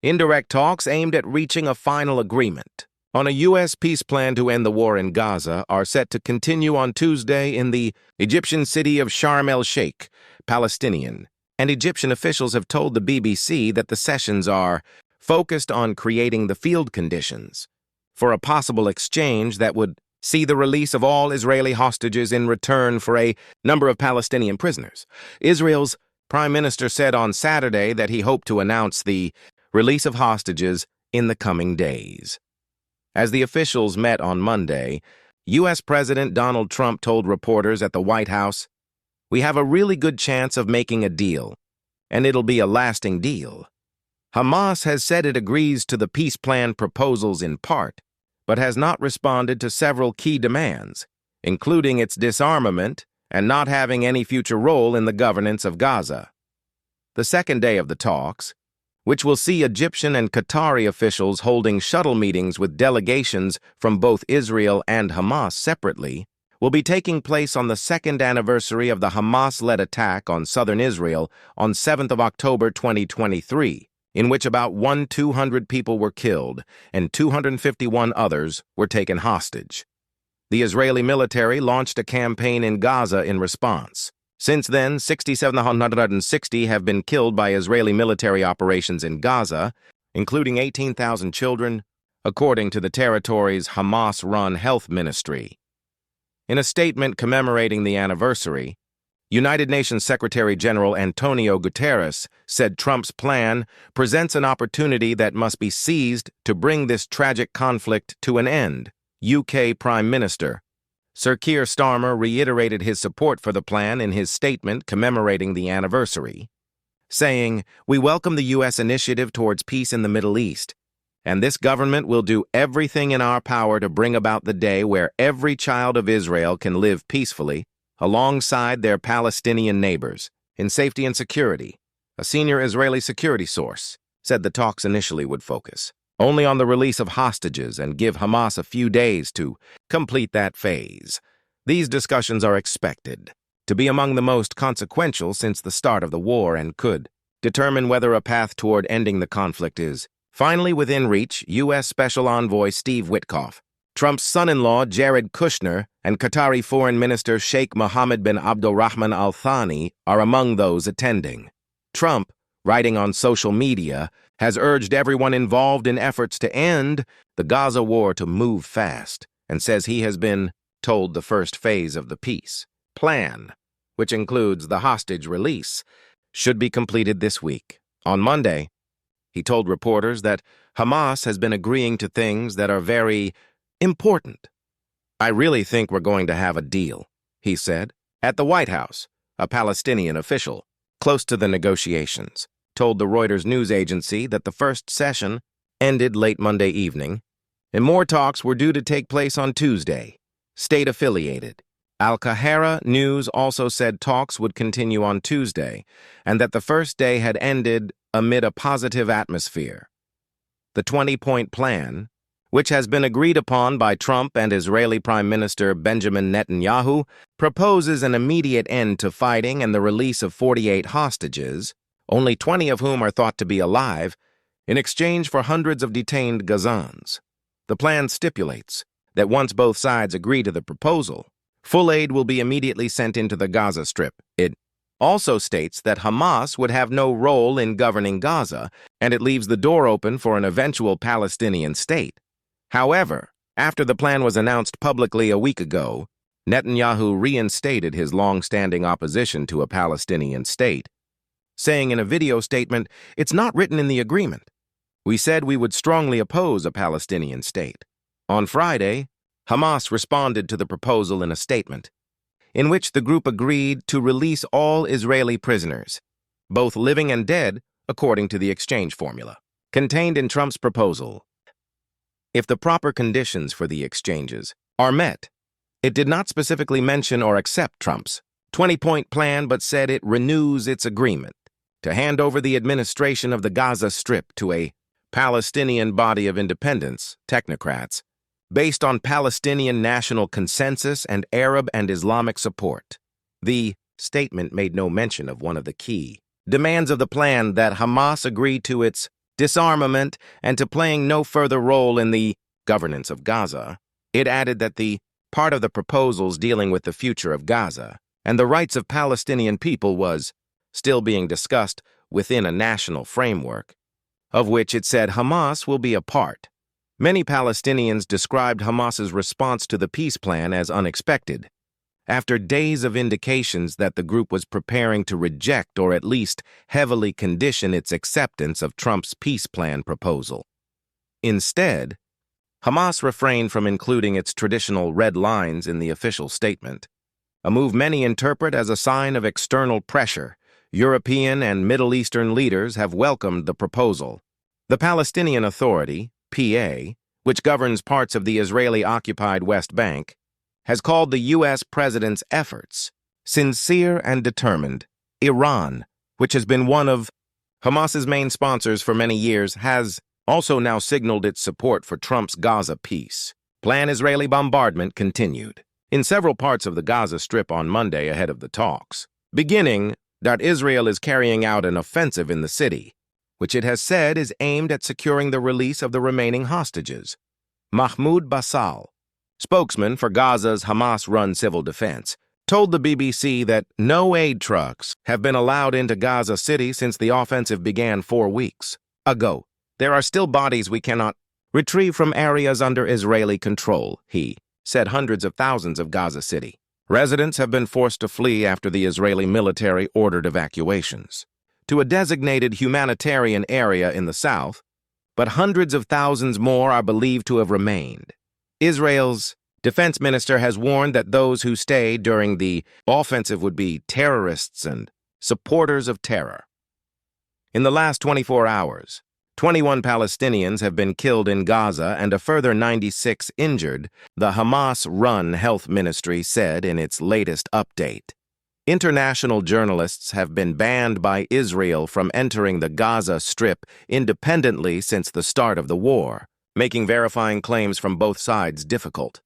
Indirect talks aimed at reaching a final agreement on a U.S. peace plan to end the war in Gaza are set to continue on Tuesday in the Egyptian city of Sharm el-Sheikh, Palestinian, and Egyptian officials have told the BBC that the sessions are focused on creating the field conditions for a possible exchange that would see the release of all Israeli hostages in return for a number of Palestinian prisoners. Israel's prime minister said on Saturday that he hoped to announce the release of hostages in the coming days. As the officials met on Monday, U.S. President Donald Trump told reporters at the White House, "We have a really good chance of making a deal, and it'll be a lasting deal." Hamas has said it agrees to the peace plan proposals in part, but has not responded to several key demands, including its disarmament and not having any future role in the governance of Gaza. The second day of the talks, which will see Egyptian and Qatari officials holding shuttle meetings with delegations from both Israel and Hamas separately, will be taking place on the second anniversary of the Hamas-led attack on southern Israel on 7th of October 2023, in which about 200 people were killed and 251 others were taken hostage. The Israeli military launched a campaign in Gaza in response. Since then, 6,760 have been killed by Israeli military operations in Gaza, including 18,000 children, according to the territory's Hamas-run health ministry. In a statement commemorating the anniversary, United Nations Secretary-General Antonio Guterres said Trump's plan presents an opportunity that must be seized to bring this tragic conflict to an end. UK Prime Minister Sir Keir Starmer reiterated his support for the plan in his statement commemorating the anniversary, saying, "We welcome the U.S. initiative towards peace in the Middle East, and this government will do everything in our power to bring about the day where every child of Israel can live peacefully alongside their Palestinian neighbors, in safety and security," a senior Israeli security source said the talks initially would focus only on the release of hostages and give Hamas a few days to complete that phase. These discussions are expected to be among the most consequential since the start of the war and could determine whether a path toward ending the conflict is finally within reach. U.S. Special Envoy Steve Witkoff, Trump's son-in-law Jared Kushner, and Qatari Foreign Minister Sheikh Mohammed bin Abdulrahman Al Thani are among those attending. Trump, writing on social media, has urged everyone involved in efforts to end the Gaza war to move fast, and says he has been told the first phase of the peace plan, which includes the hostage release, should be completed this week. On Monday, he told reporters that Hamas has been agreeing to things that are very important. "I really think we're going to have a deal," he said. At the White House, a Palestinian official close to the negotiations told the Reuters news agency that the first session ended late Monday evening, and more talks were due to take place on Tuesday. State-affiliated Al-Qahira News also said talks would continue on Tuesday, and that the first day had ended amid a positive atmosphere. The 20-point plan, which has been agreed upon by Trump and Israeli Prime Minister Benjamin Netanyahu, proposes an immediate end to fighting and the release of 48 hostages, only 20 of whom are thought to be alive, in exchange for hundreds of detained Gazans. The plan stipulates that once both sides agree to the proposal, full aid will be immediately sent into the Gaza Strip. It also states that Hamas would have no role in governing Gaza, and it leaves the door open for an eventual Palestinian state. However, after the plan was announced publicly a week ago, Netanyahu reinstated his long-standing opposition to a Palestinian state, saying in a video statement, "It's not written in the agreement. We said we would strongly oppose a Palestinian state." On Friday, Hamas responded to the proposal in a statement, in which the group agreed to release all Israeli prisoners, both living and dead, according to the exchange formula contained in Trump's proposal. If the proper conditions for the exchanges are met, it did not specifically mention or accept Trump's 20-point plan, but said it renews its agreement to hand over the administration of the Gaza Strip to a Palestinian body of independence, technocrats, based on Palestinian national consensus and Arab and Islamic support. The statement made no mention of one of the key demands of the plan, that Hamas agree to its disarmament, and to playing no further role in the governance of Gaza. It added that the part of the proposals dealing with the future of Gaza and the rights of Palestinian people was still being discussed within a national framework, of which it said Hamas will be a part. Many Palestinians described Hamas's response to the peace plan as unexpected, after days of indications that the group was preparing to reject or at least heavily condition its acceptance of Trump's peace plan proposal. Instead, Hamas refrained from including its traditional red lines in the official statement, a move many interpret as a sign of external pressure. European and Middle Eastern leaders have welcomed the proposal. The Palestinian Authority, PA, which governs parts of the Israeli-occupied West Bank, has called the U.S. president's efforts sincere and determined. Iran, which has been one of Hamas's main sponsors for many years, has also now signaled its support for Trump's Gaza peace plan. Israeli bombardment continued in several parts of the Gaza Strip on Monday ahead of the talks, beginning that Israel is carrying out an offensive in the city, which it has said is aimed at securing the release of the remaining hostages. Mahmoud Basal, spokesman for Gaza's Hamas-run civil defense, told the BBC that no aid trucks have been allowed into Gaza City since the offensive began 4 weeks ago. There are still bodies we cannot retrieve from areas under Israeli control, he said. Hundreds of thousands of Gaza City residents have been forced to flee after the Israeli military ordered evacuations to a designated humanitarian area in the south, but hundreds of thousands more are believed to have remained. Israel's defense minister has warned that those who stay during the offensive would be terrorists and supporters of terror. In the last 24 hours, 21 Palestinians have been killed in Gaza and a further 96 injured, the Hamas-run health ministry said in its latest update. International journalists have been banned by Israel from entering the Gaza Strip independently since the start of the war, making verifying claims from both sides difficult.